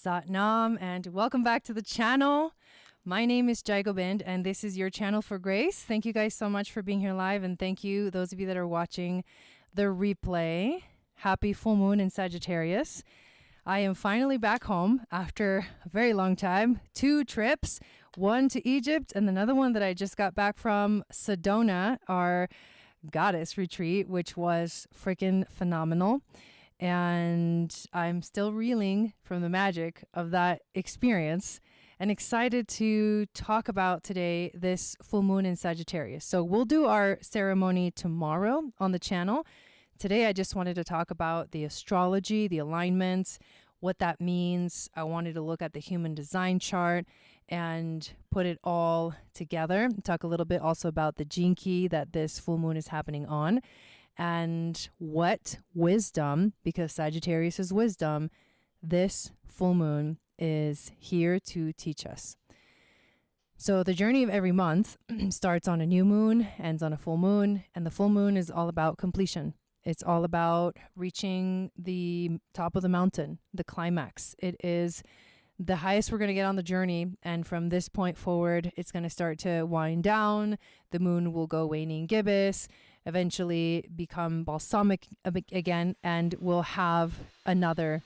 Satnam, and welcome back to the channel. My name is Gobind, and this is your channel for grace. Thank you guys so much for being here live, and thank you those of you that are watching the replay. Happy full moon in Sagittarius. I am finally back home after a very long time. 2 trips, one to Egypt and another one that I just got back from Sedona, our goddess retreat, which was freaking phenomenal. And I'm still reeling from the magic of that experience and excited to talk about today this full moon in Sagittarius. So we'll do our ceremony tomorrow on the channel. Today, I just wanted to talk about the astrology, the alignments, what that means. I wanted to look at the human design chart and put it all together. Talk a little bit also about the gene key that this full moon is happening on and what wisdom, because Sagittarius is wisdom, this full moon is here to teach us. So the journey of every month starts on a new moon, ends on a full moon, and the full moon is all about completion. It's all about reaching the top of the mountain, the climax. It is the highest we're going to get on the journey. And from this point forward, it's going to start to wind down. The moon will go waning gibbous, eventually become balsamic again, and we'll have another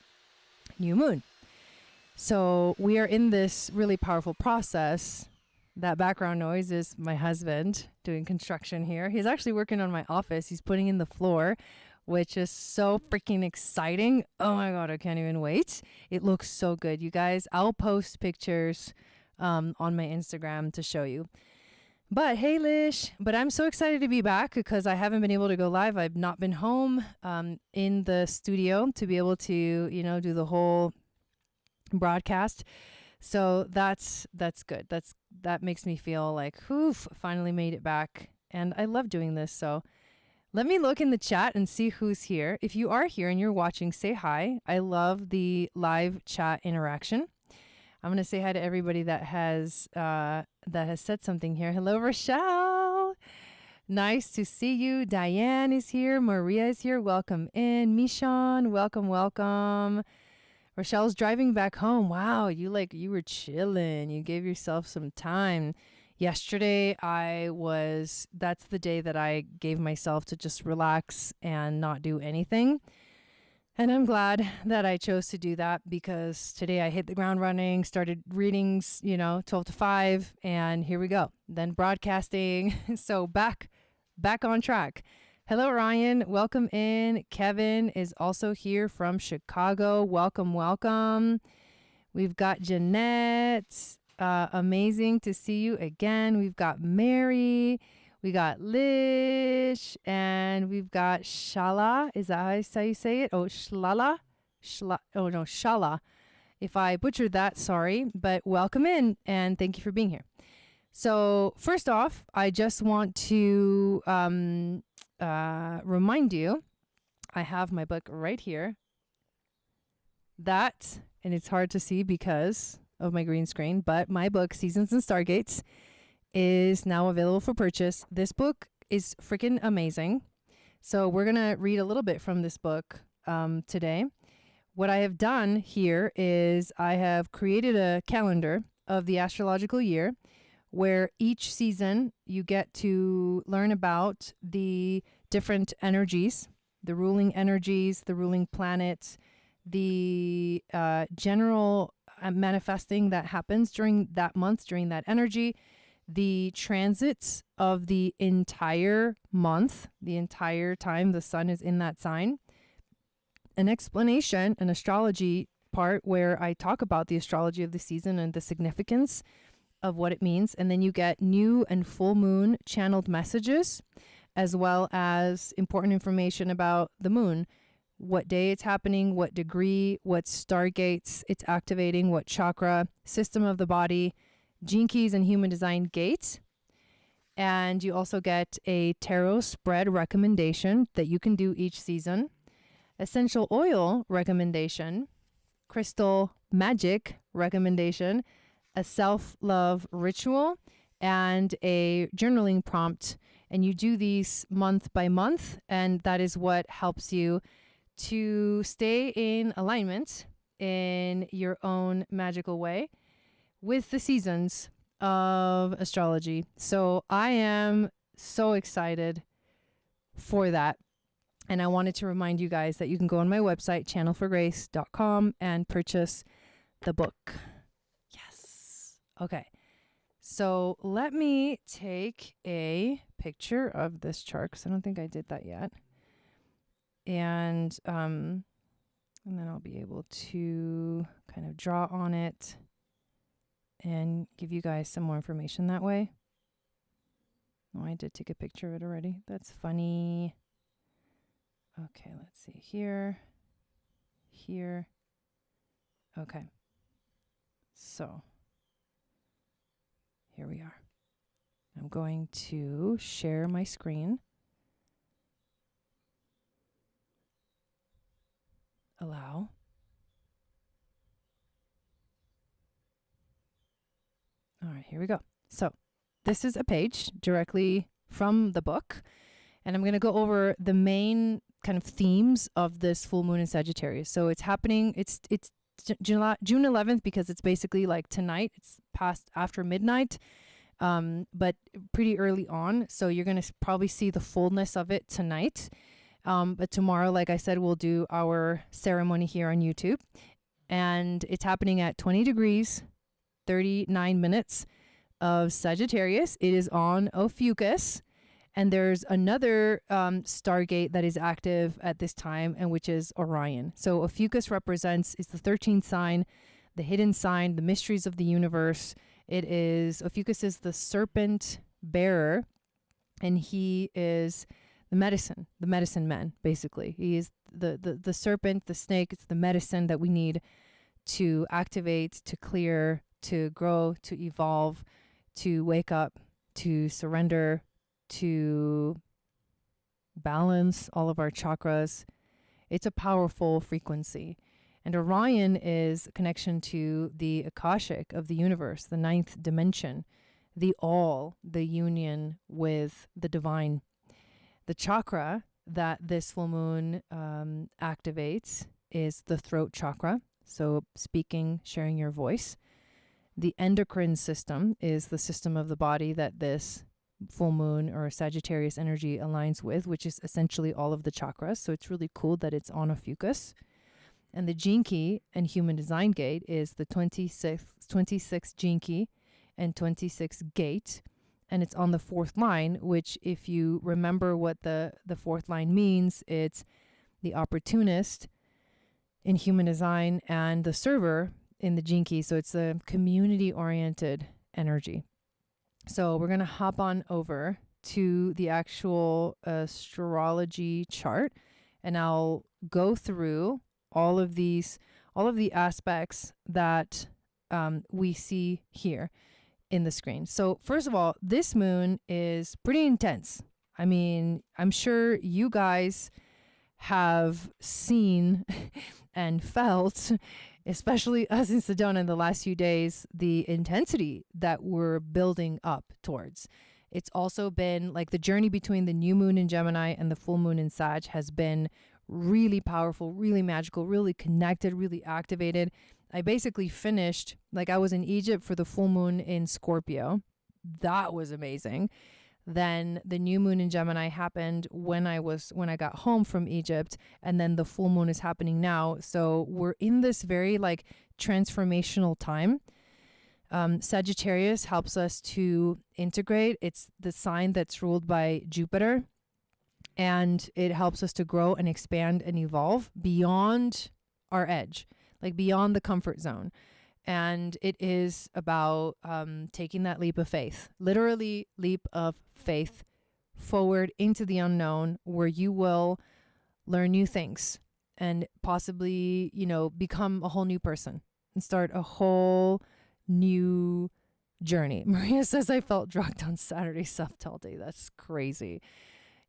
new moon. So we are in this really powerful process. That background noise is my husband doing construction here. He's actually working on my office. He's putting in the floor, which is so freaking exciting. Oh my God, I can't even wait. It looks so good, you guys. I'll post pictures on my Instagram to show you. But hey, Lish, but I'm so excited to be back because I haven't been able to go live. I've not been home in the studio to be able to, you know, do the whole broadcast. So that's good. That makes me feel like, oof, finally made it back. And I love doing this. So let me look in the chat and see who's here. If you are here and you're watching, say hi. I love the live chat interaction. I'm going to say hi to everybody that has said something here. Hello, Rochelle. Nice to see you. Diane is here. Maria is here. Welcome in. Mishan, welcome. Rochelle's driving back home. Wow, you were chilling. You gave yourself some time. Yesterday, that's the day that I gave myself to just relax and not do anything. And I'm glad that I chose to do that because today I hit the ground running, started readings, 12 to 5, and here we go. Then broadcasting. So back on track. Hello, Ryan. Welcome in. Kevin is also here from Chicago. Welcome. We've got Jeanette. Amazing to see you again. We've got Mary. We got Lish. And we've got Shala. Is that how you say it? Oh, Shlala. Shala. If I butchered that, sorry. But welcome in and thank you for being here. So first off, I just want to remind you, I have my book right here. And it's hard to see because of my green screen, but my book, Seasons and Stargates, is now available for purchase. This book is freaking amazing. So we're going to read a little bit from this book today. What I have done here is I have created a calendar of the astrological year where each season you get to learn about the different energies, the ruling energies, the ruling planets, the general manifesting that happens during that month, during that energy, the transits of the entire month, the entire time the sun is in that sign, an explanation, an astrology part where I talk about the astrology of the season and the significance of what it means. And then you get new and full moon channeled messages, as well as important information about the moon, what day it's happening, what degree, what stargates it's activating, what chakra, system of the body, gene keys and human design gates. And you also get a tarot spread recommendation that you can do each season, essential oil recommendation, crystal magic recommendation, a self-love ritual, and a journaling prompt. And you do these month by month, and that is what helps you to stay in alignment in your own magical way with the seasons of astrology. So I am so excited for that. And I wanted to remind you guys that you can go on my website, channelforgrace.com, and purchase the book. Yes. Okay. So let me take a picture of this chart because I don't think I did that yet. And then I'll be able to kind of draw on it and give you guys some more information that way. Oh, I did take a picture of it already. That's funny. Okay, let's see. Here. Okay. So, here we are. I'm going to share my screen. Allow. All right, here we go. So, this is a page directly from the book, and I'm going to go over the main kind of themes of this full moon in Sagittarius. So it's happening, it's June 11th because it's basically like tonight. It's past after midnight, but pretty early on. So you're going to probably see the fullness of it tonight. But tomorrow, like I said, we'll do our ceremony here on YouTube. And it's happening at 20 degrees, 39 minutes of Sagittarius. It is on Ophiuchus. And there's another stargate that is active at this time, and which is Orion. So Ophiuchus is the 13th sign, the hidden sign, the mysteries of the universe. Ophiuchus is the serpent bearer, and he is the medicine man, basically. He is the serpent, the snake. It's the medicine that we need to activate, to clear, to grow, to evolve, to wake up, to surrender, to balance all of our chakras. It's a powerful frequency. And Orion is a connection to the Akashic of the universe, the ninth dimension, the all, the union with the divine. The chakra that this full moon activates is the throat chakra. So speaking, sharing your voice. The endocrine system is the system of the body that this full moon or Sagittarius energy aligns with, which is essentially all of the chakras. So it's really cool that it's on Ophiuchus. And the gene key and human design gate is the 26 gene key and 26 gate. And it's on the fourth line, which if you remember what the fourth line means, it's the opportunist in human design and the server in the gene key. So it's a community-oriented energy. So we're going to hop on over to the actual astrology chart, and I'll go through all of the aspects that we see here in the screen. So first of all, this moon is pretty intense. I mean, I'm sure you guys have seen and felt, especially us in Sedona in the last few days, the intensity that we're building up towards. It's also been like the journey between the new moon in Gemini and the full moon in Sag has been really powerful, really magical, really connected, really activated. I basically finished, like I was in Egypt for the full moon in Scorpio. That was amazing. Then the new moon in Gemini happened when I got home from Egypt, and then the full moon is happening now. So we're in this very like transformational time. Sagittarius helps us to integrate. It's the sign that's ruled by Jupiter, and it helps us to grow and expand and evolve beyond our edge, like beyond the comfort zone. And it is about taking that leap of faith, literally leap of faith forward into the unknown, where you will learn new things and possibly, become a whole new person and start a whole new journey. Maria says, I felt drugged on Saturday self-tell day. That's crazy.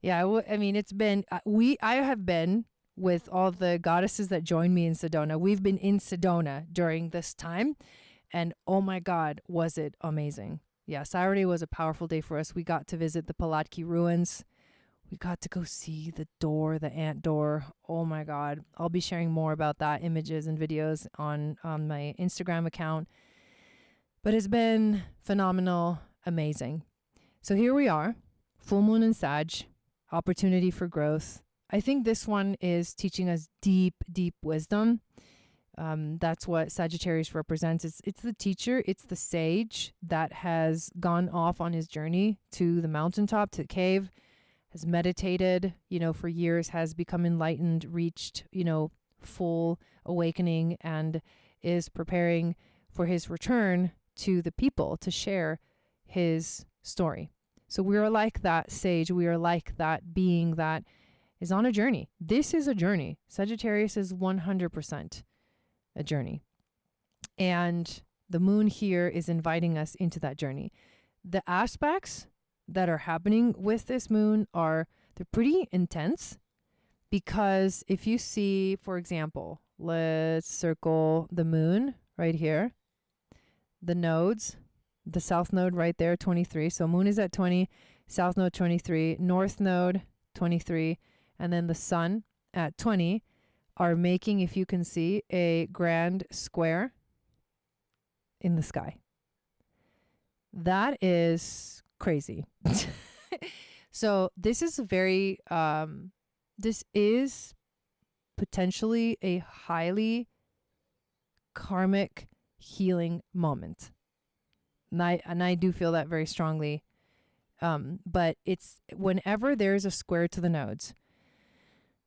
Yeah, it's been, I have been with all the goddesses that joined me in Sedona. We've been in Sedona during this time, and oh my God, was it amazing. Yeah, Saturday was a powerful day for us. We got to visit the Palatki ruins. We got to go see the door, the ant door. Oh my God. I'll be sharing more about that, images and videos on my Instagram account. But it's been phenomenal, amazing. So here we are, full moon in Sag, opportunity for growth. I think this one is teaching us deep, deep wisdom. That's what Sagittarius represents. It's the teacher, it's the sage that has gone off on his journey to the mountaintop, to the cave, has meditated, for years, has become enlightened, reached, full awakening, and is preparing for his return to the people to share his story. So we are like that sage. We are like that being that is on a journey. This is a journey. Sagittarius is 100% a journey. And the moon here is inviting us into that journey. The aspects that are happening with this moon they're pretty intense, because if you see, for example, let's circle the moon right here, the nodes, the south node right there, 23. So moon is at 20, south node 23, north node 23, and then the sun at 20 are making, if you can see, a grand square in the sky. That is crazy. So this is this is potentially a highly karmic healing moment. And I do feel that very strongly. But it's whenever there's a square to the nodes,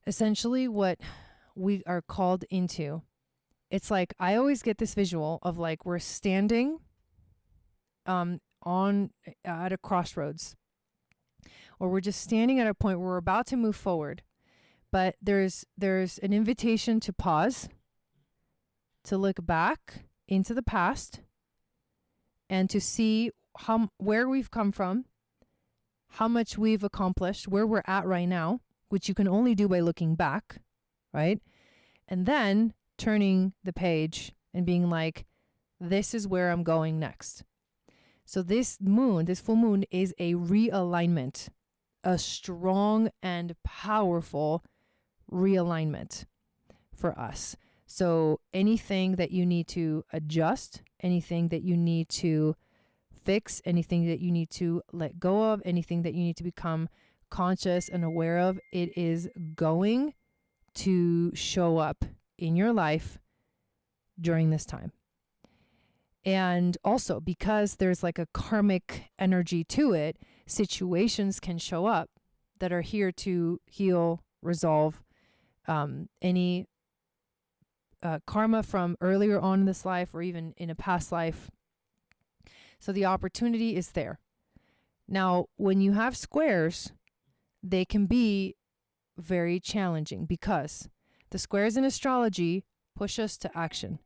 essentially what we are called into, it's like, I always get this visual of like we're standing at a crossroads, or we're just standing at a point where we're about to move forward, but there's an invitation to pause, to look back into the past, and to see where we've come from, how much we've accomplished, where we're at right now, which you can only do by looking back, right? And then turning the page and being like, this is where I'm going next. So this full moon is a realignment, a strong and powerful realignment for us. So anything that you need to adjust, anything that you need to fix, anything that you need to let go of, anything that you need to become conscious and aware of, it is going to show up in your life during this time. And also, because there's like a karmic energy to it, situations can show up that are here to heal, resolve any karma from earlier on in this life or even in a past life. So the opportunity is there. Now, when you have squares, they can be very challenging because the squares in astrology push us to action.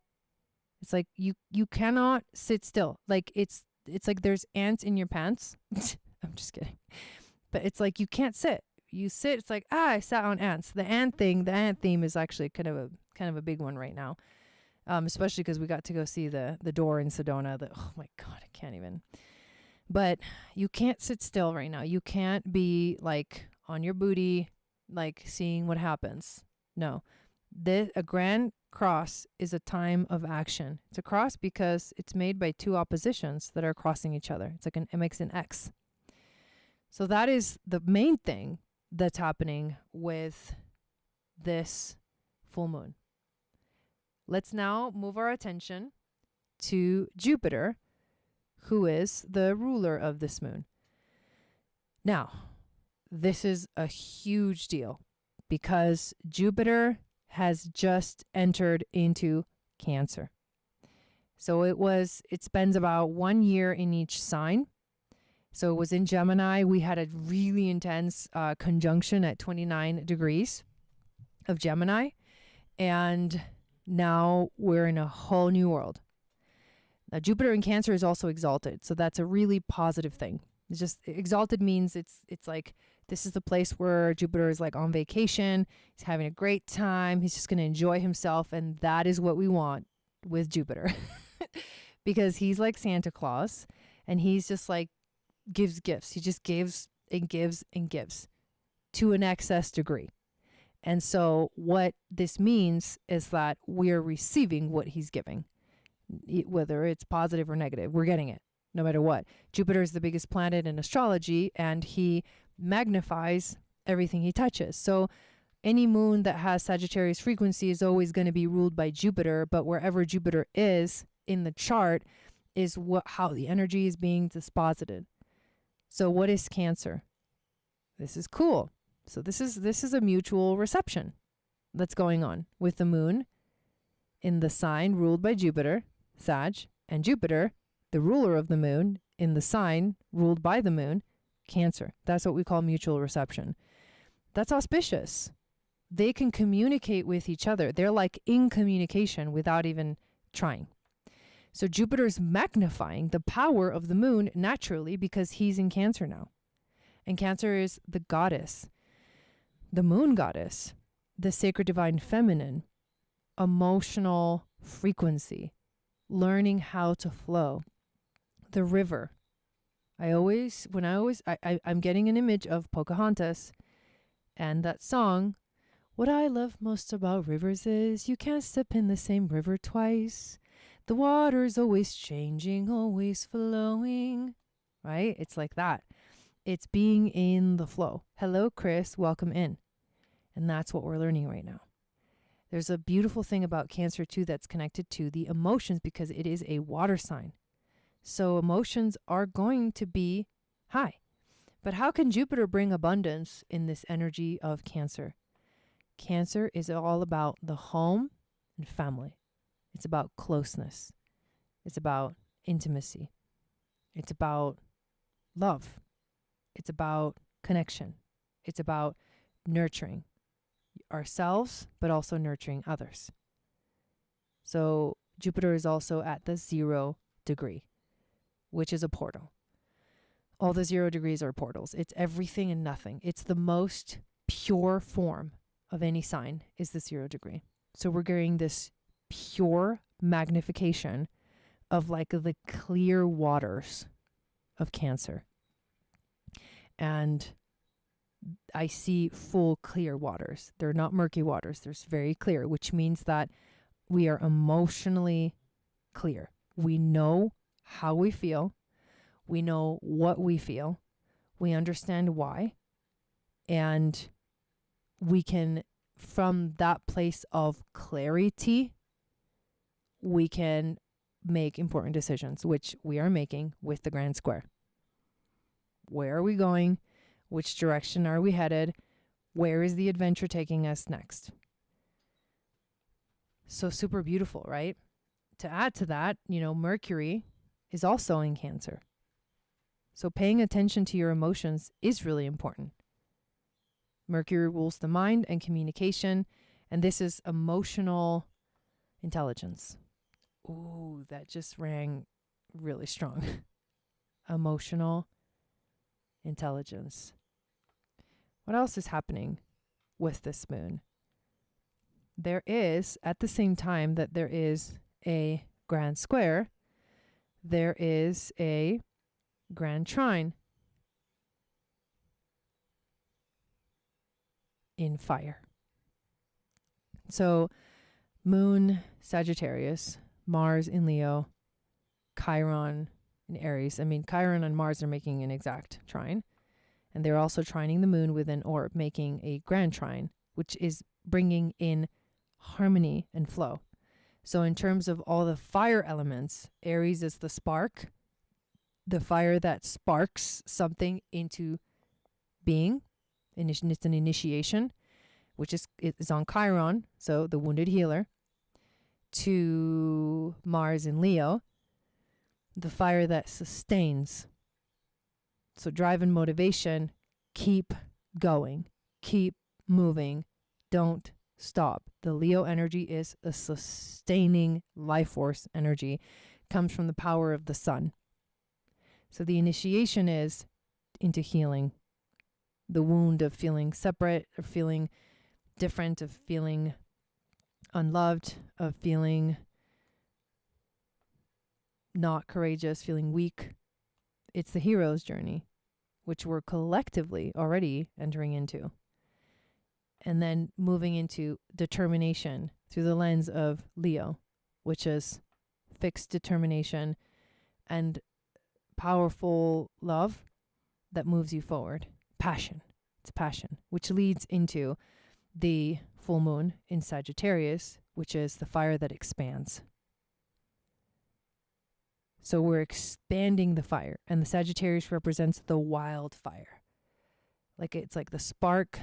It's like you cannot sit still. Like it's like there's ants in your pants. I'm just kidding. But it's like you can't sit. You sit, it's like, I sat on ants. The ant theme is actually kind of a big one right now. Especially because we got to go see the door in Sedona. Oh my God, I can't even. But you can't sit still right now. You can't be like on your booty, like seeing what happens. No. A grand cross is a time of action. It's a cross because it's made by two oppositions that are crossing each other. It's like it makes an X. So that is the main thing that's happening with this full moon. Let's now move our attention to Jupiter, who is the ruler of this moon. Now, this is a huge deal because Jupiter has just entered into Cancer. So it spends about 1 year in each sign. So it was in Gemini. We had a really intense conjunction at 29 degrees of Gemini. And now we're in a whole new world. Now, Jupiter in Cancer is also exalted. So that's a really positive thing. It's just exalted means it's like this is the place where Jupiter is like on vacation. He's having a great time. He's just going to enjoy himself. And that is what we want with Jupiter because he's like Santa Claus and he's just like gives gifts. He just gives and gives and gives to an excess degree. And so what this means is that we're receiving what he's giving, whether it's positive or negative. We're getting it no matter what. Jupiter is the biggest planet in astrology, and he magnifies everything he touches. So any moon that has Sagittarius frequency is always going to be ruled by Jupiter, but wherever Jupiter is in the chart is how the energy is being disposited. So what is Cancer? This is cool. So this is a mutual reception that's going on with the moon in the sign ruled by Jupiter, Sag, and Jupiter, the ruler of the moon, in the sign ruled by the moon, Cancer. That's what we call mutual reception. That's auspicious. They can communicate with each other. They're like in communication without even trying. So Jupiter's magnifying the power of the moon naturally because he's in Cancer now. And Cancer is the goddess, the moon goddess, the sacred divine feminine, emotional frequency, learning how to flow, the river. I'm getting an image of Pocahontas and that song. What I love most about rivers is you can't step in the same river twice. The water's always changing, always flowing, right? It's like that. It's being in the flow. Hello, Chris. Welcome in. And that's what we're learning right now. There's a beautiful thing about Cancer too that's connected to the emotions because it is a water sign. So emotions are going to be high. But how can Jupiter bring abundance in this energy of Cancer? Cancer is all about the home and family. It's about closeness. It's about intimacy. It's about love. It's about connection. It's about nurturing ourselves, but also nurturing others. So Jupiter is also at the 0 degree, which is a portal. All the 0 degrees are portals. It's everything and nothing. It's the most pure form of any sign is the 0 degree. So we're getting this pure magnification of like the clear waters of Cancer. And I see full clear waters. They're not murky waters. They're very clear, which means that we are emotionally clear. We know how we feel. We know what we feel. We understand why. And we can, from that place of clarity, we can make important decisions, which we are making with the Grand Square. Where are we going? Which direction are we headed? Where is the adventure taking us next? So super beautiful, right? To add to that, Mercury is also in Cancer. So paying attention to your emotions is really important. Mercury rules the mind and communication, and this is emotional intelligence. Ooh, that just rang really strong. Emotional intelligence. What else is happening with this moon? There is, at the same time that there is a grand square, there is a grand trine in fire. So moon, Sagittarius, Mars in Leo, Chiron in Aries. I mean, Chiron and Mars are making an exact trine. And they're also trining the moon with an orb, making a grand trine, which is bringing in harmony and flow. So in terms of all the fire elements, Aries is the spark, the fire that sparks something into being. And it's an initiation, which is on Chiron, so the wounded healer, to Mars in Leo, the fire that sustains. So drive and motivation, keep going, keep moving, don't stop. The Leo energy is a sustaining life force energy, comes from the power of the sun. So the initiation is into healing, the wound of feeling separate, of feeling different, of feeling unloved, of feeling not courageous, feeling weak. It's the hero's journey, which we're collectively already entering into. and then moving into determination through the lens of Leo, which is fixed determination and powerful love that moves you forward. Passion. It's passion, which leads into the full moon in Sagittarius, which is the fire that expands. So we're expanding the fire, and the Sagittarius represents the wildfire. Like it's like the spark,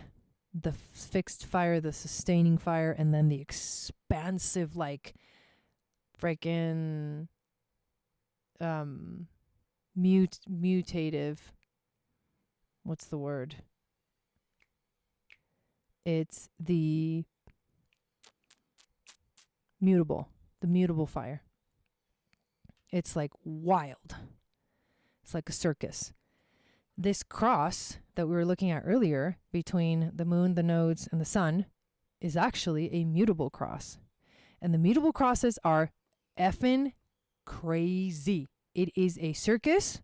the fixed fire, the sustaining fire, and then the expansive, like freaking mutative. What's the word? It's the mutable fire. It's like wild. It's like a circus. This cross that we were looking at earlier between the moon, the nodes, and the sun is actually a mutable cross. And the mutable crosses are effing crazy. It is a circus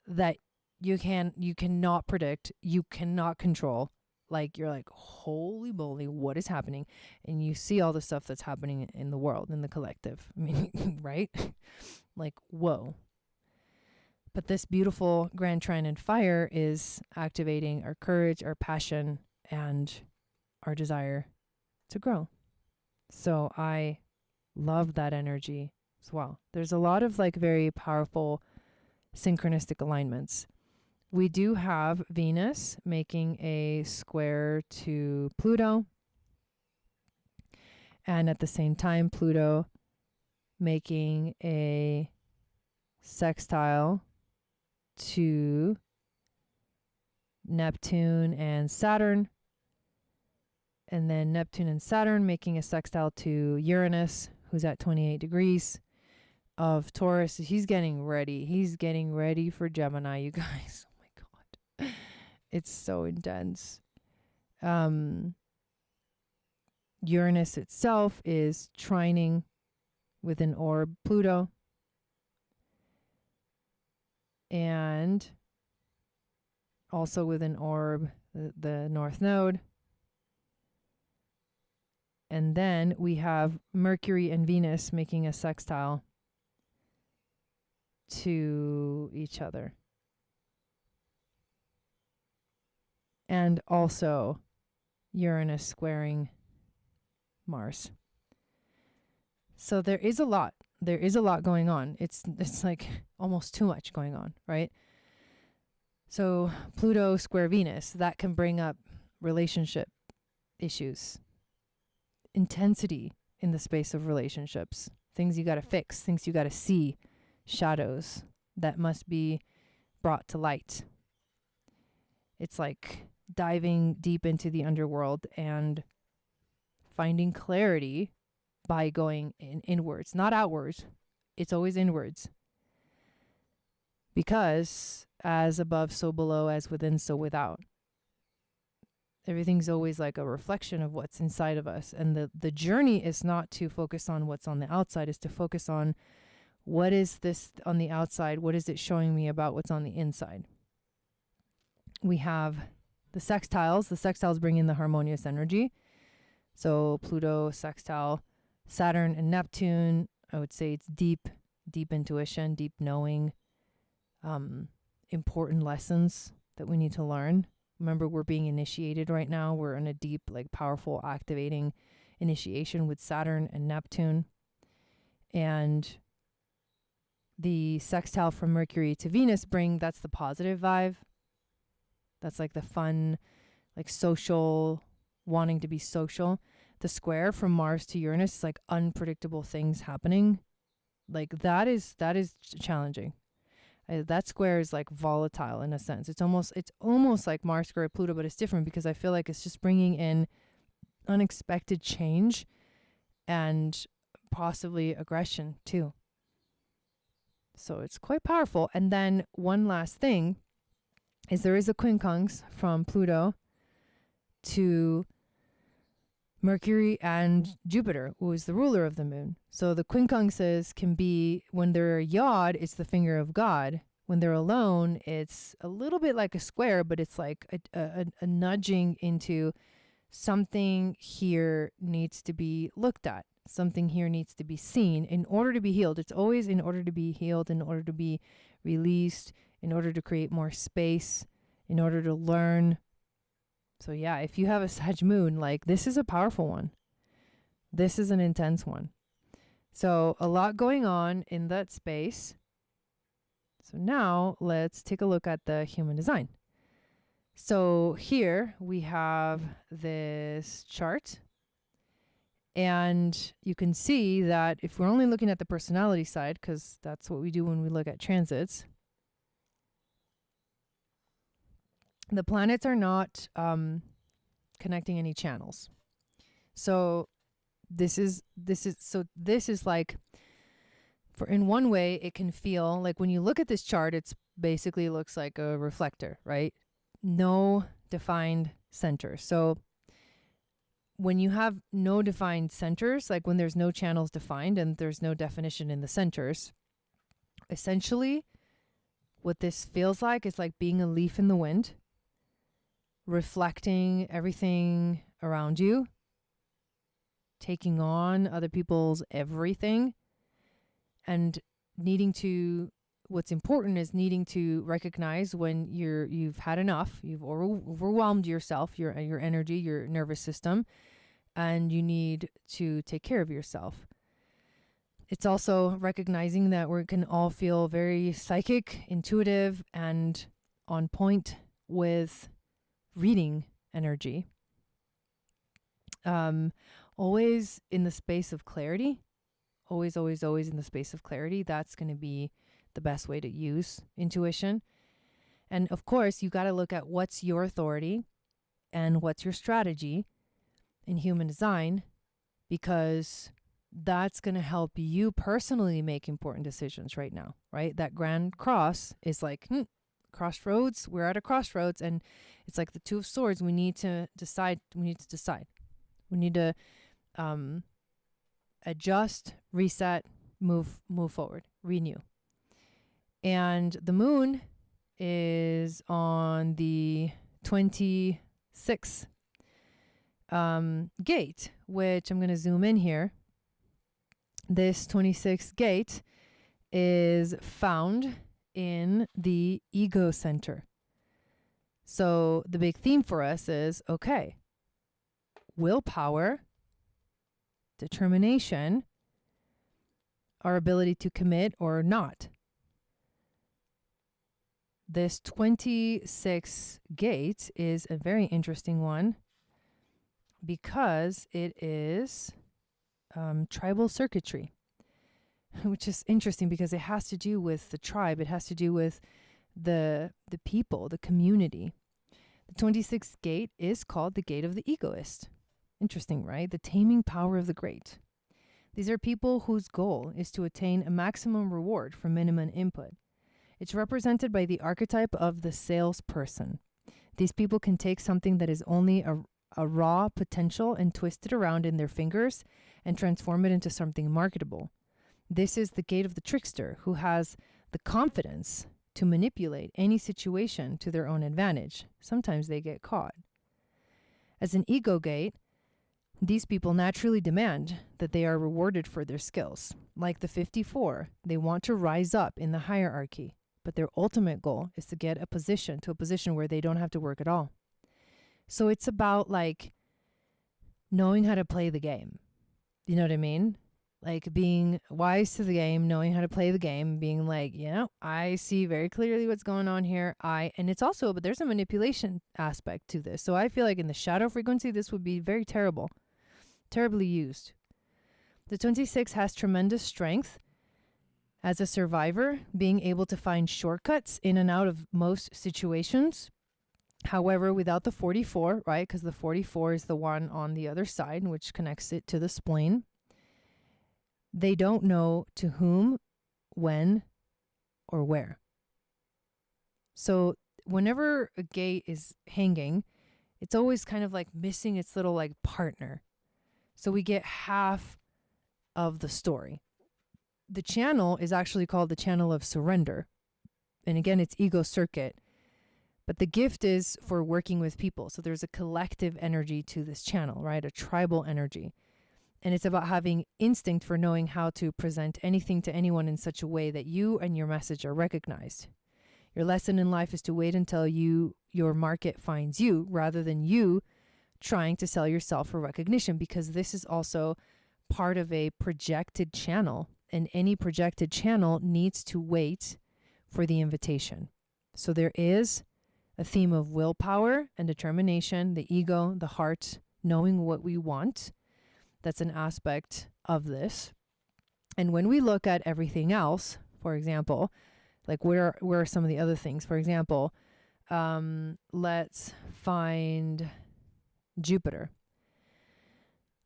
that you cannot predict, you cannot control. Like, you're like, holy moly, what is happening? And you see all the stuff that's happening in the world, in the collective. I mean, right? Like, whoa. But this beautiful grand trine and fire is activating our courage, our passion, and our desire to grow. So I love that energy as well. There's a lot of like very powerful synchronistic alignments. We do have Venus making a square to Pluto. And at the same time, Pluto making a sextile to Neptune and Saturn. And then Neptune and Saturn making a sextile to Uranus, who's at 28 degrees of Taurus. He's getting ready. He's getting ready for Gemini, you guys. It's so intense. Uranus itself is trining with an orb Pluto. And also with an orb, the North Node. And then we have Mercury and Venus making a sextile to each other. And also Uranus squaring Mars. So there is a lot. There is a lot going on. It's like almost too much going on, right? So Pluto square Venus, that can bring up relationship issues, intensity in the space of relationships, things you got to fix, things you got to see, shadows that must be brought to light. It's like diving deep into the underworld and finding clarity by going inwards, not outwards. It's always inwards. Because as above, so below, as within, so without. Everything's always like a reflection of what's inside of us. And the journey is not to focus on what's on the outside, is to focus on what is this on the outside? What is it showing me about what's on the inside? We have the sextiles. The sextiles bring in the harmonious energy. So Pluto, sextile, Saturn, and Neptune. I would say it's deep intuition, deep knowing, important lessons that we need to learn. Remember, we're being initiated right now. We're in a deep, like powerful, activating initiation with Saturn and Neptune. And the sextile from Mercury to Venus that's the positive vibe. That's like the fun, like social, wanting to be social. The square from Mars to Uranus is like unpredictable things happening. Like that is challenging. That square is like volatile in a sense. It's almost like Mars square Pluto, but it's different because I feel like it's just bringing in unexpected change and possibly aggression too. So it's quite powerful. And then one last thing is there is a quincunx from Pluto to Mercury and Jupiter, who is the ruler of the moon. So the quincunxes can be, when they're yod, it's the finger of God. When they're alone, it's a little bit like a square, but it's like a nudging into something here needs to be looked at. Something here needs to be seen in order to be healed. It's always in order to be healed, in order to be released, in order to create more space, in order to learn. So yeah, if you have a Sag moon, like this is a powerful one. This is an intense one. So a lot going on in that space. So now let's take a look at the human design. So here we have this chart, and you can see that if we're only looking at the personality side, because that's what we do when we look at transits, the planets are not connecting any channels. So this is like, for in one way it can feel like when you look at this chart, it's basically looks like a reflector, right? No defined center. So when you have no defined centers, like when there's no channels defined and there's no definition in the centers, essentially what this feels like is like being a leaf in the wind, reflecting everything around you, taking on other people's everything, and needing to, what's important is needing to recognize when you've had enough, you've overwhelmed yourself, your energy, your nervous system, and you need to take care of yourself. It's also recognizing that we can all feel very psychic, intuitive, and on point with reading energy. Always in the space of clarity, always in the space of clarity. That's going to be the best way to use intuition. And of course, you got to look at what's your authority and what's your strategy in human design, because that's going to help you personally make important decisions right now, right? That grand cross is like, crossroads. We're at a crossroads, and it's like the Two of Swords. We need to decide. We need to adjust, reset, move forward, renew. And the moon is on the 26th gate, which I'm going to zoom in here. This 26th gate is found in the ego center. So the big theme for us is, okay, willpower, determination, our ability to commit or not. This 26th gate is a very interesting one because it is tribal circuitry, which is interesting because it has to do with the tribe. It has to do with the people, the community. The 26th gate is called the gate of the egoist. Interesting, right? The taming power of the great. These are people whose goal is to attain a maximum reward for minimum input. It's represented by the archetype of the salesperson. These people can take something that is only a raw potential and twist it around in their fingers and transform it into something marketable. This is the gate of the trickster, who has the confidence to manipulate any situation to their own advantage. Sometimes they get caught. As an ego gate, these people naturally demand that they are rewarded for their skills. Like the 54, they want to rise up in the hierarchy, but their ultimate goal is to get a position where they don't have to work at all. So it's about like knowing how to play the game. You know what I mean? Like being wise to the game, knowing how to play the game, being like, I see very clearly what's going on here. And it's also, but there's a manipulation aspect to this. So I feel like in the shadow frequency, this would be very terribly used. The 26 has tremendous strength as a survivor, being able to find shortcuts in and out of most situations. However, without the 44, right? Because the 44 is the one on the other side, which connects it to the spleen. They don't know to whom, when, or where. So whenever a gate is hanging, it's always kind of like missing its little like partner. So we get half of the story. The channel is actually called the channel of surrender. And again, it's ego circuit. But the gift is for working with people. So there's a collective energy to this channel, right? A tribal energy. And it's about having instinct for knowing how to present anything to anyone in such a way that you and your message are recognized. Your lesson in life is to wait until your market finds you, rather than you trying to sell yourself for recognition, because this is also part of a projected channel, and any projected channel needs to wait for the invitation. So there is a theme of willpower and determination, the ego, the heart, knowing what we want. That's an aspect of this. And when we look at everything else, for example, like where are some of the other things? For example, let's find Jupiter.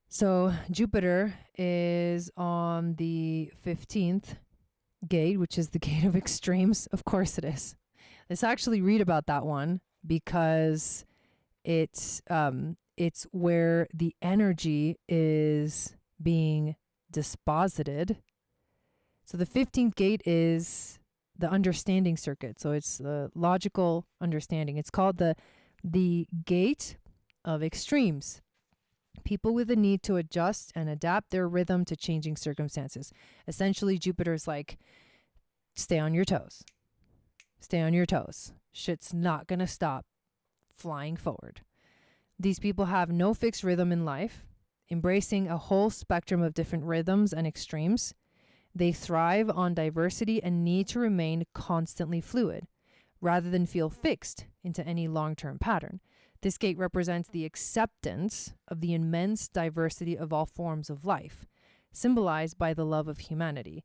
So Jupiter is on the 15th gate, which is the gate of extremes. Of course it is. Let's actually read about that one, because it's where the energy is being disposited. So the 15th gate is the understanding circuit. So it's the logical understanding. It's called the gate of extremes. People with a need to adjust and adapt their rhythm to changing circumstances. Essentially, Jupiter's like, stay on your toes. Stay on your toes. Shit's not going to stop flying forward. These people have no fixed rhythm in life, embracing a whole spectrum of different rhythms and extremes. They thrive on diversity and need to remain constantly fluid, rather than feel fixed into any long-term pattern. This gate represents the acceptance of the immense diversity of all forms of life, symbolized by the love of humanity.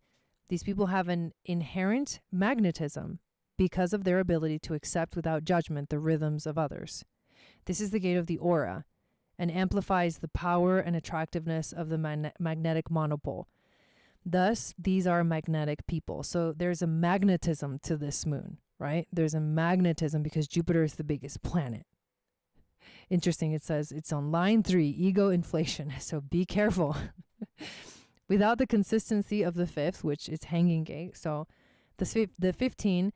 These people have an inherent magnetism because of their ability to accept without judgment the rhythms of others. This is the gate of the aura, and amplifies the power and attractiveness of the magnetic monopole. Thus, these are magnetic people. So there's a magnetism to this moon, right? There's a magnetism because Jupiter is the biggest planet. Interesting, it says it's on line 3, ego inflation. So be careful. Without the consistency of the 5th, which is hanging gate. So the 15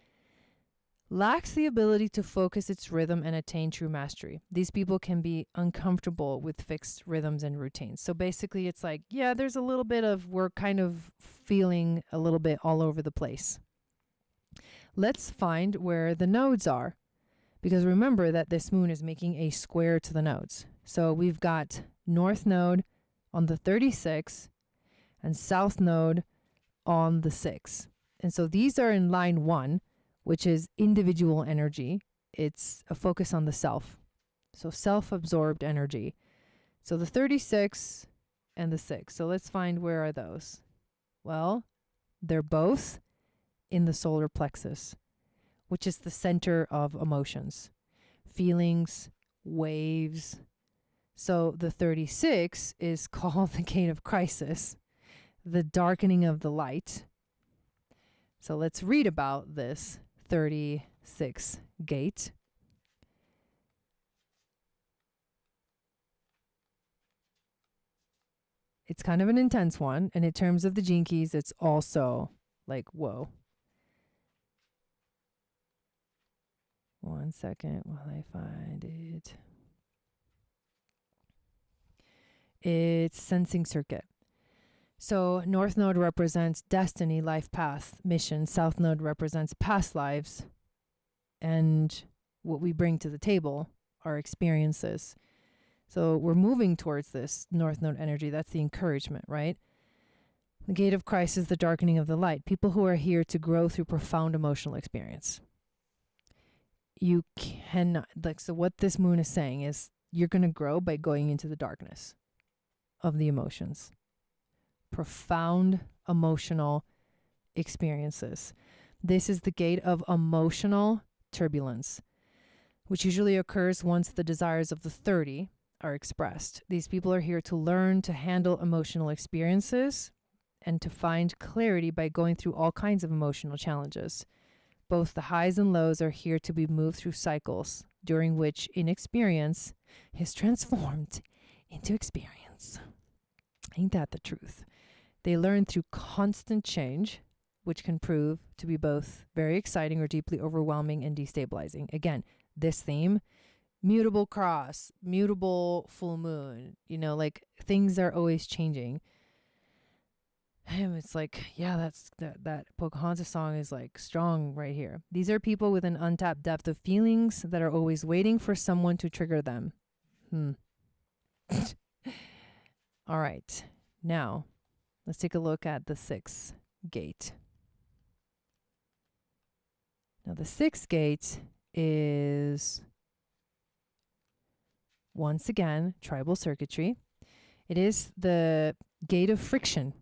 lacks the ability to focus its rhythm and attain true mastery. These people can be uncomfortable with fixed rhythms and routines. So basically it's like, yeah, there's a little bit of, we're kind of feeling a little bit all over the place. Let's find where the nodes are, because remember that this moon is making a square to the nodes. So we've got North Node on the 36 and South Node on the 6. And so these are in line 1, which is individual energy. It's a focus on the self. So self-absorbed energy. So the 36 and the 6. So let's find, where are those? Well, they're both in the solar plexus, which is the center of emotions, feelings, waves. So the 36 is called the gate of crisis, the darkening of the light. So let's read about this 36 gate. It's kind of an intense one, and in terms of the gene keys, it's also like, whoa. One second while I find it. It's sensing circuit. So North Node represents destiny, life path, mission. South Node represents past lives and what we bring to the table, our experiences. So we're moving towards this North Node energy. That's the encouragement, right? The gate of Christ is the darkening of the light. People who are here to grow through profound emotional experience. You cannot, like, so what this moon is saying is you're going to grow by going into the darkness of the emotions. Profound emotional experiences. This is the gate of emotional turbulence, which usually occurs once the desires of the 30 are expressed. These people are here to learn to handle emotional experiences and to find clarity by going through all kinds of emotional challenges. Both the highs and lows are here to be moved through cycles, during which inexperience is transformed into experience. Ain't that the truth? They learn through constant change, which can prove to be both very exciting or deeply overwhelming and destabilizing. Again, this theme, mutable cross, mutable full moon, you know, like things are always changing. And it's like, yeah, that Pocahontas song is like strong right here. These are people with an untapped depth of feelings that are always waiting for someone to trigger them. All right. Now, let's take a look at the 6th gate. Now, the 6th gate is, once again, tribal circuitry. It is the gate of friction.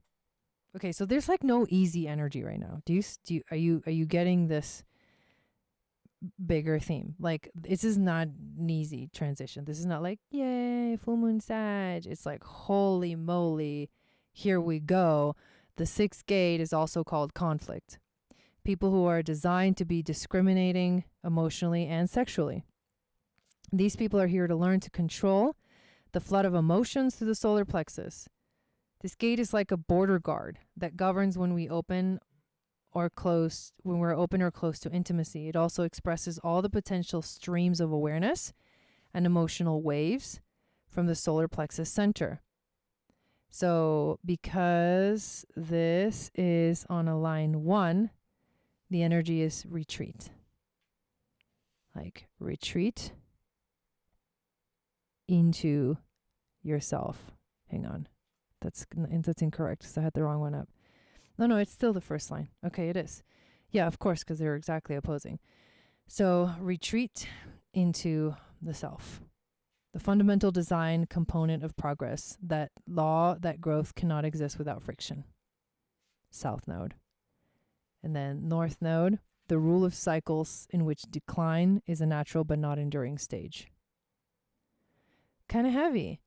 Okay, so there's like no easy energy right now. Are you getting this bigger theme? Like, this is not an easy transition. This is not like, yay, full moon Sag. It's like, holy moly, here we go. The 6th gate is also called conflict. People who are designed to be discriminating emotionally and sexually. These people are here to learn to control the flood of emotions through the solar plexus. This gate is like a border guard that governs when we open or close, when we're open or close to intimacy. It also expresses all the potential streams of awareness and emotional waves from the solar plexus center. So because this is on a line 1, the energy is retreat. Like retreat into yourself. Hang on. That's incorrect because I had the wrong one up. No, it's still the first line. Okay, it is. Yeah, of course, because they're exactly opposing. So retreat into the self. The fundamental design component of progress, that law that growth cannot exist without friction. South node. And then north node, the rule of cycles in which decline is a natural but not enduring stage. Kind of heavy.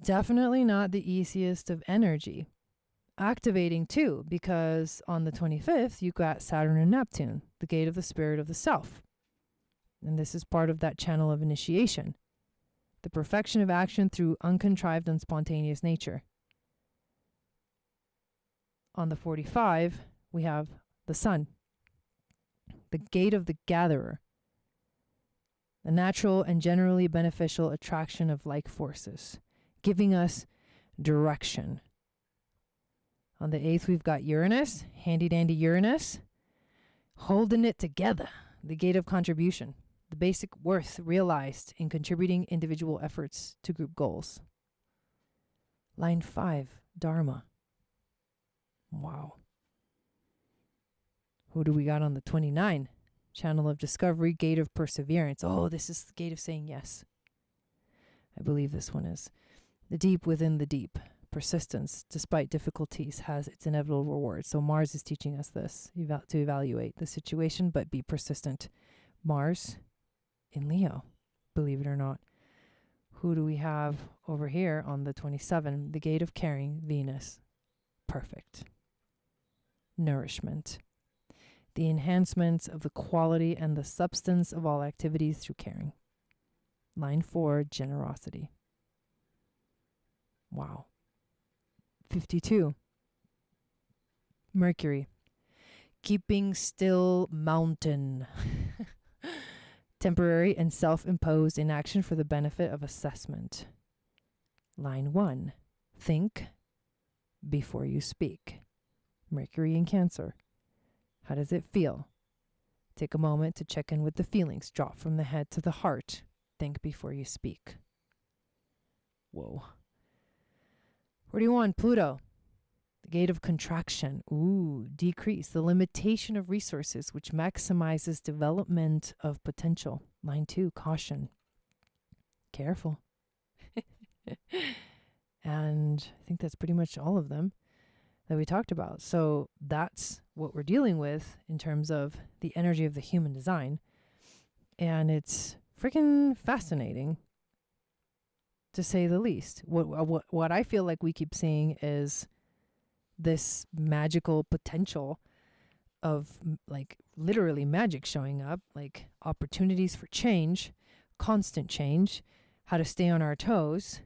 Definitely not the easiest of energy. Activating too, because on the 25th, you got Saturn and Neptune, the gate of the spirit of the self. And this is part of that channel of initiation. The perfection of action through uncontrived and spontaneous nature. On the 45, we have the sun, the gate of the gatherer. A natural and generally beneficial attraction of like forces, giving us direction. On the 8th, we've got Uranus, handy dandy Uranus, holding it together, the gate of contribution, the basic worth realized in contributing individual efforts to group goals. Line 5, Dharma. Wow. Who do we got on the 29? Channel of discovery, gate of perseverance. Oh, this is the gate of saying yes. I believe this one is. The deep within the deep. Persistence, despite difficulties, has its inevitable reward. So Mars is teaching us this, to evaluate the situation, but be persistent. Mars in Leo, believe it or not. Who do we have over here on the 27? The gate of caring, Venus. Perfect. Nourishment. The enhancement of the quality and the substance of all activities through caring. Line 4, generosity. Wow. 52. Mercury. Keeping still mountain. Temporary and self-imposed inaction for the benefit of assessment. Line 1. Think before you speak. Mercury in Cancer. How does it feel? Take a moment to check in with the feelings. Drop from the head to the heart. Think before you speak. Whoa. 41, Pluto. The gate of contraction. Ooh, decrease. The limitation of resources, which maximizes development of potential. Line 2, caution. Careful. And I think that's pretty much all of them that we talked about. So that's what we're dealing with in terms of the energy of the human design. And it's freaking fascinating, to say the least. What I feel like we keep seeing is this magical potential of like literally magic showing up, like opportunities for change, constant change, how to stay on our toes,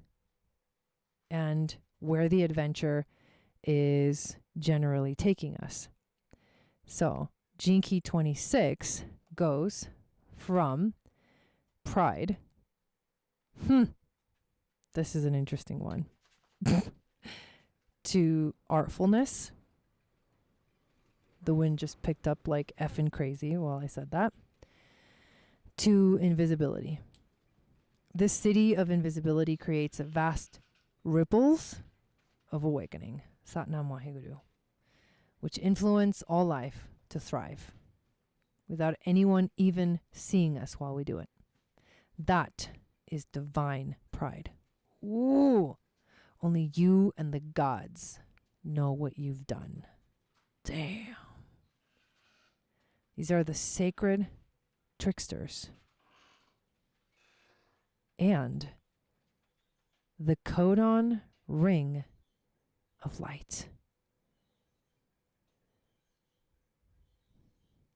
and where the adventure is generally taking us. So Gene Key 26 goes from pride. This is an interesting one. To artfulness. The wind just picked up like effing crazy while I said that. To invisibility. This city of invisibility creates vast ripples of awakening, Satnam Waheguru, which influence all life to thrive without anyone even seeing us while we do it. That is divine pride. Ooh, only you and the gods know what you've done. Damn. These are the sacred tricksters and the codon ring of light.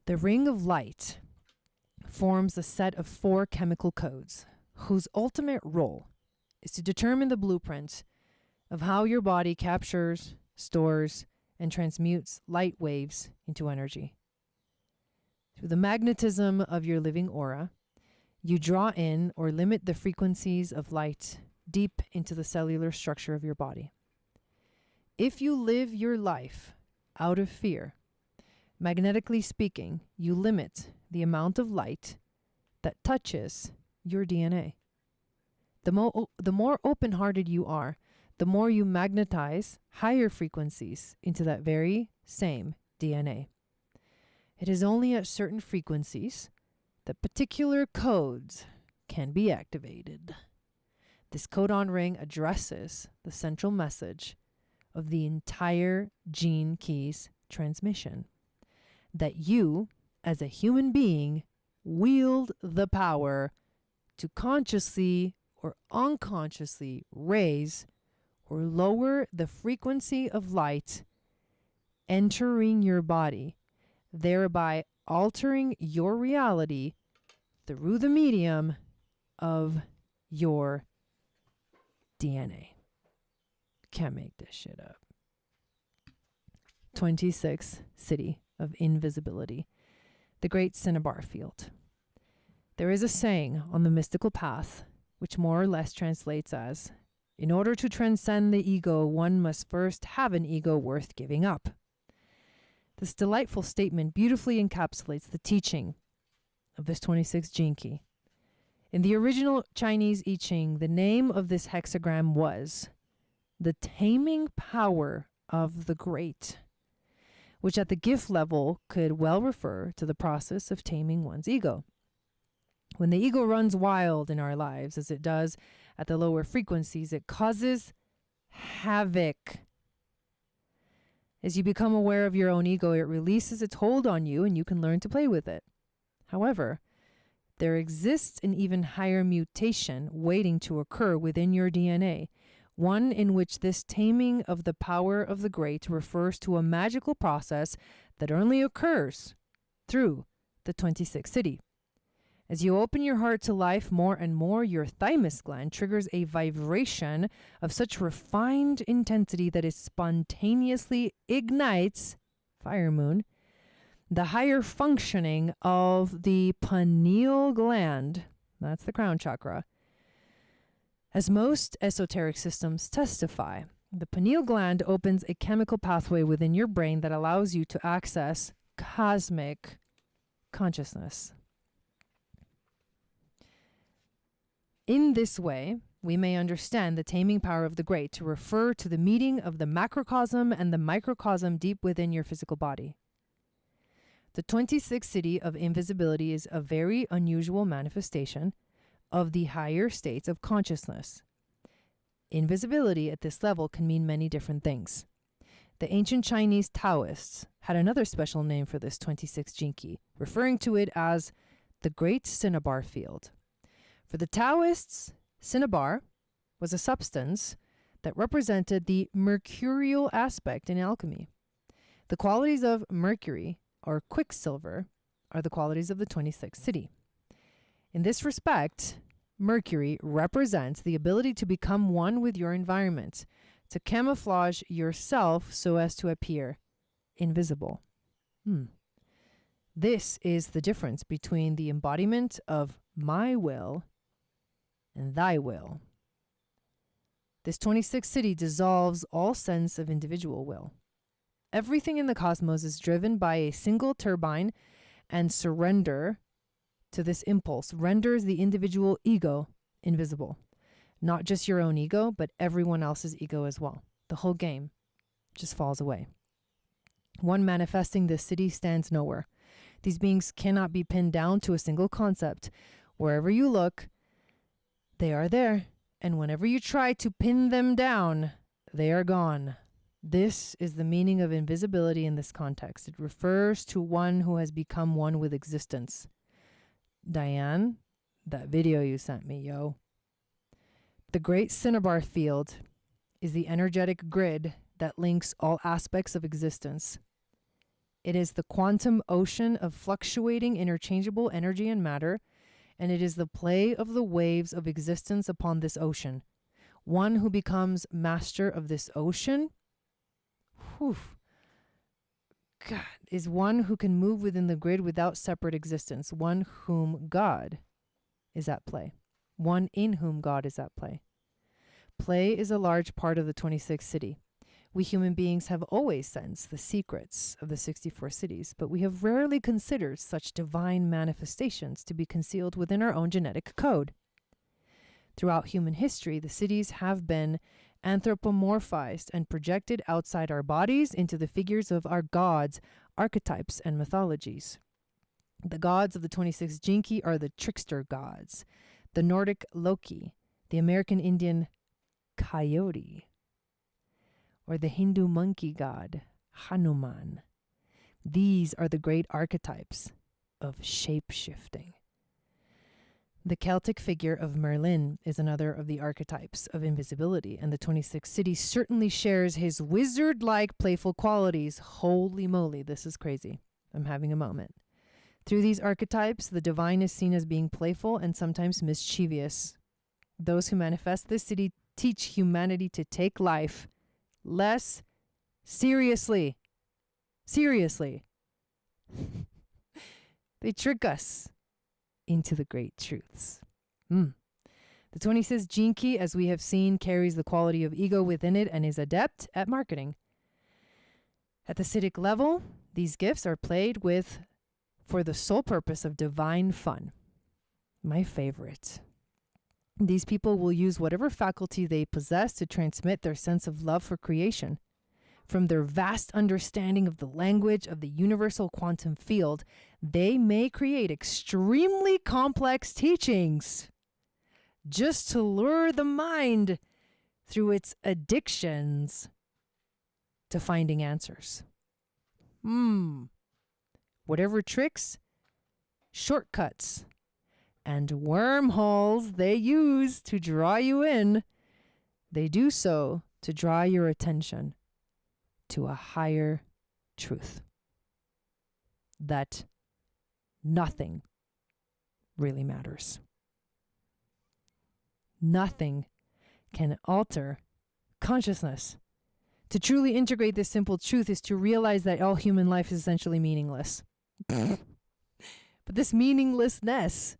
The ring of light forms a set of 4 chemical codes whose ultimate role is to determine the blueprint of how your body captures, stores, and transmutes light waves into energy. Through the magnetism of your living aura, you draw in or limit the frequencies of light deep into the cellular structure of your body. If you live your life out of fear, magnetically speaking, you limit the amount of light that touches your DNA. The more open-hearted you are, the more you magnetize higher frequencies into that very same DNA. It is only at certain frequencies that particular codes can be activated. This codon ring addresses the central message of the entire gene keys transmission, that you, as a human being, wield the power to consciously or unconsciously raise or lower the frequency of light entering your body, thereby altering your reality through the medium of your DNA. Can't make this shit up. 26 City of Invisibility, the Great Cinnabar Field. There is a saying on the mystical path which more or less translates as, in order to transcend the ego, one must first have an ego worth giving up. This delightful statement beautifully encapsulates the teaching of this 26 gene key. In the original Chinese I Ching, the name of this hexagram was the taming power of the great, which at the gift level could well refer to the process of taming one's ego. When the ego runs wild in our lives, as it does at the lower frequencies, it causes havoc. As you become aware of your own ego, it releases its hold on you and you can learn to play with it. However, there exists an even higher mutation waiting to occur within your DNA, one in which this taming of the power of the great refers to a magical process that only occurs through the 26th city. As you open your heart to life more and more, your thymus gland triggers a vibration of such refined intensity that it spontaneously ignites, fire moon, the higher functioning of the pineal gland, that's the crown chakra. As most esoteric systems testify, the pineal gland opens a chemical pathway within your brain that allows you to access cosmic consciousness. In this way, we may understand the taming power of the great to refer to the meeting of the macrocosm and the microcosm deep within your physical body. The 26th city of invisibility is a very unusual manifestation of the higher states of consciousness. Invisibility at this level can mean many different things. The ancient Chinese Taoists had another special name for this 26th gene key, referring to it as the Great Cinnabar Field. For the Taoists, cinnabar was a substance that represented the mercurial aspect in alchemy. The qualities of mercury, or quicksilver, are the qualities of the 26th city. In this respect, Mercury represents the ability to become one with your environment, to camouflage yourself so as to appear invisible. This is the difference between the embodiment of my will and thy will. This 26th city dissolves all sense of individual will. Everything in the cosmos is driven by a single turbine, and surrender to this impulse renders the individual ego invisible. Not just your own ego, but everyone else's ego as well. The whole game just falls away. One manifesting this city stands nowhere. These beings cannot be pinned down to a single concept. Wherever you look, they are there. And whenever you try to pin them down, they are gone. This is the meaning of invisibility in this context. It refers to one who has become one with existence. Diane, that video you sent me, yo. The great cinnabar field is the energetic grid that links all aspects of existence. It is the quantum ocean of fluctuating interchangeable energy and matter, and it is the play of the waves of existence upon this ocean. One who becomes master of this ocean, God, is one who can move within the grid without separate existence, one whom God is at play, one in whom God is at play. Play is a large part of the 26th city. We human beings have always sensed the secrets of the 64 cities, but we have rarely considered such divine manifestations to be concealed within our own genetic code. Throughout human history, the cities have been anthropomorphized and projected outside our bodies into the figures of our gods, archetypes, and mythologies. The gods of the 26th Jinki are the trickster gods, the Nordic Loki, the American Indian Coyote, or the Hindu monkey god, Hanuman. These are the great archetypes of shape-shifting. The Celtic figure of Merlin is another of the archetypes of invisibility, and the 26th city certainly shares his wizard-like playful qualities. Holy moly, this is crazy. I'm having a moment. Through these archetypes, the divine is seen as being playful and sometimes mischievous. Those who manifest this city teach humanity to take life less seriously. Seriously. They trick us into the great truths. The 26th Jinki, as we have seen, carries the quality of ego within it and is adept at marketing. At the Siddhic level, these gifts are played with for the sole purpose of divine fun. My favorite. These people will use whatever faculty they possess to transmit their sense of love for creation. From their vast understanding of the language of the universal quantum field, they may create extremely complex teachings just to lure the mind through its addictions to finding answers. Whatever tricks, shortcuts, and wormholes they use to draw you in, they do so to draw your attention to a higher truth. That nothing really matters. Nothing can alter consciousness. To truly integrate this simple truth is to realize that all human life is essentially meaningless. But this meaninglessness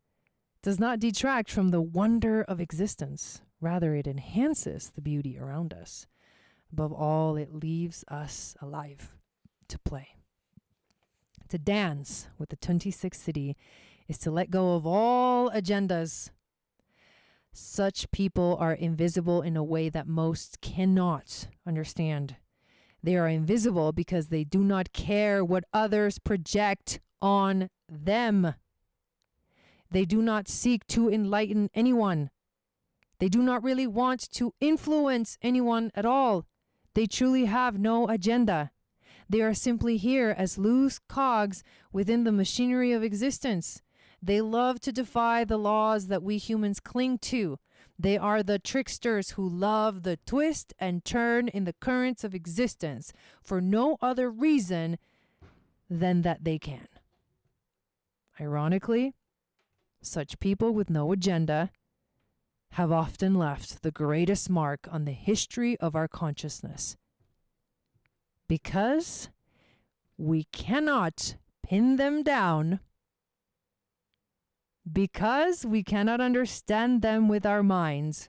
does not detract from the wonder of existence. Rather, it enhances the beauty around us. Above all, it leaves us alive to play. To dance with the 26th city is to let go of all agendas. Such people are invisible in a way that most cannot understand. They are invisible because they do not care what others project on them. They do not seek to enlighten anyone. They do not really want to influence anyone at all. They truly have no agenda. They are simply here as loose cogs within the machinery of existence. They love to defy the laws that we humans cling to. They are the tricksters who love the twist and turn in the currents of existence for no other reason than that they can. Ironically, such people with no agenda have often left the greatest mark on the history of our consciousness. Because we cannot pin them down, because we cannot understand them with our minds,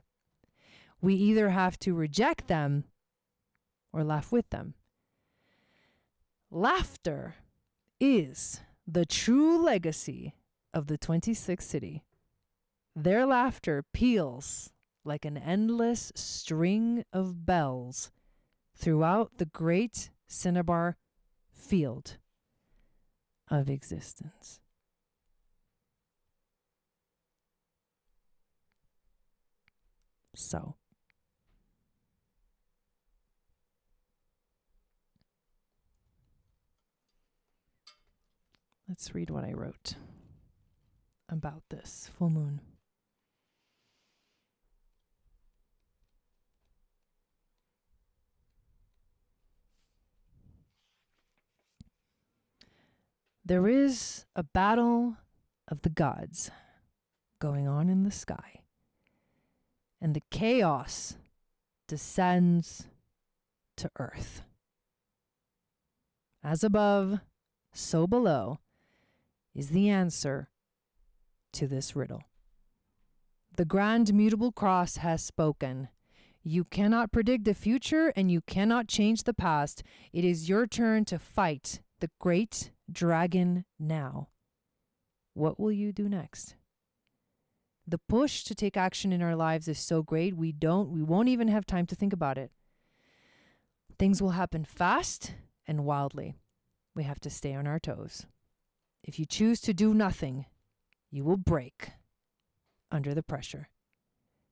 we either have to reject them or laugh with them. Laughter is the true legacy of the 26th city. Their laughter peals like an endless string of bells throughout the great cinnabar field of existence. So, let's read what I wrote about this full moon. There is a battle of the gods going on in the sky, and the chaos descends to earth. As above, so below is the answer to this riddle. The grand mutable cross has spoken. You cannot predict the future and you cannot change the past. It is your turn to fight the great dragon now. What will you do next? The push to take action in our lives is so great, we won't even have time to think about it. Things will happen fast and wildly. We have to stay on our toes. If you choose to do nothing, you will break under the pressure.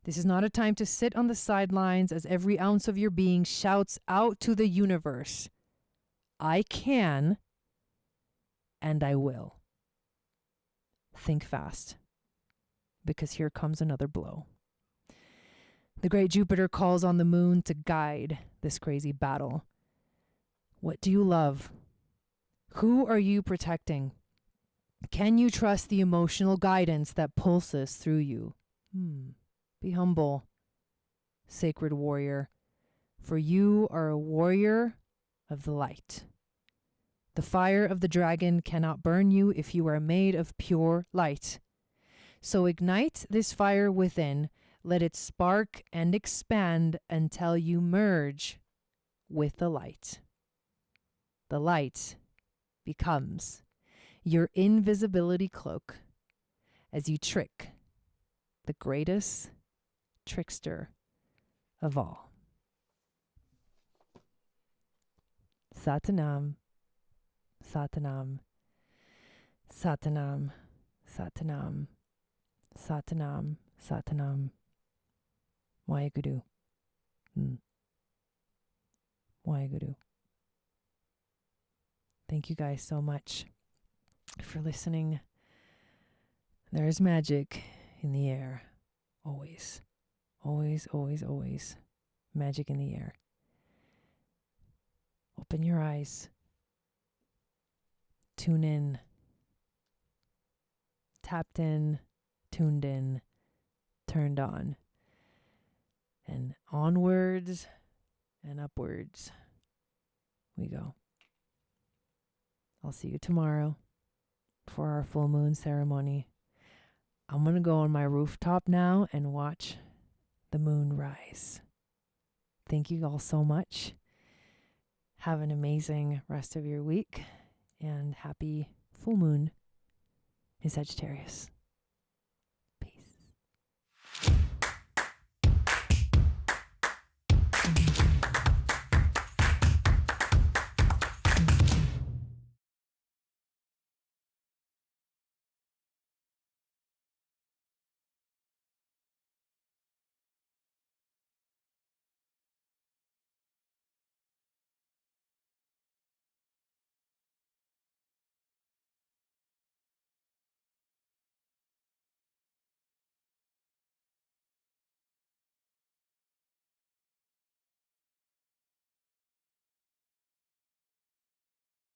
This is not a time to sit on the sidelines as every ounce of your being shouts out to the universe, I can and I will. Think fast, because here comes another blow. The great Jupiter calls on the moon to guide this crazy battle. What do you love? Who are you protecting? Can you trust the emotional guidance that pulses through you? Be humble, sacred warrior, for you are a warrior of the light. The fire of the dragon cannot burn you if you are made of pure light. So ignite this fire within, let it spark and expand until you merge with the light. The light becomes your invisibility cloak as you trick the greatest trickster of all. Satanam, Satanam, Satanam, Satanam, Satanam, Satanam, Waheguru. Waheguru. Thank you guys so much for listening. There is magic in the air. Always. Always, always, always. Magic in the air. Open your eyes. Tune in. Tapped in. Tuned in. Turned on. And onwards and upwards we go. I'll see you tomorrow for our full moon ceremony. I'm going to go on my rooftop now and watch the moon rise. Thank you all so much. Have an amazing rest of your week and happy full moon in Sagittarius.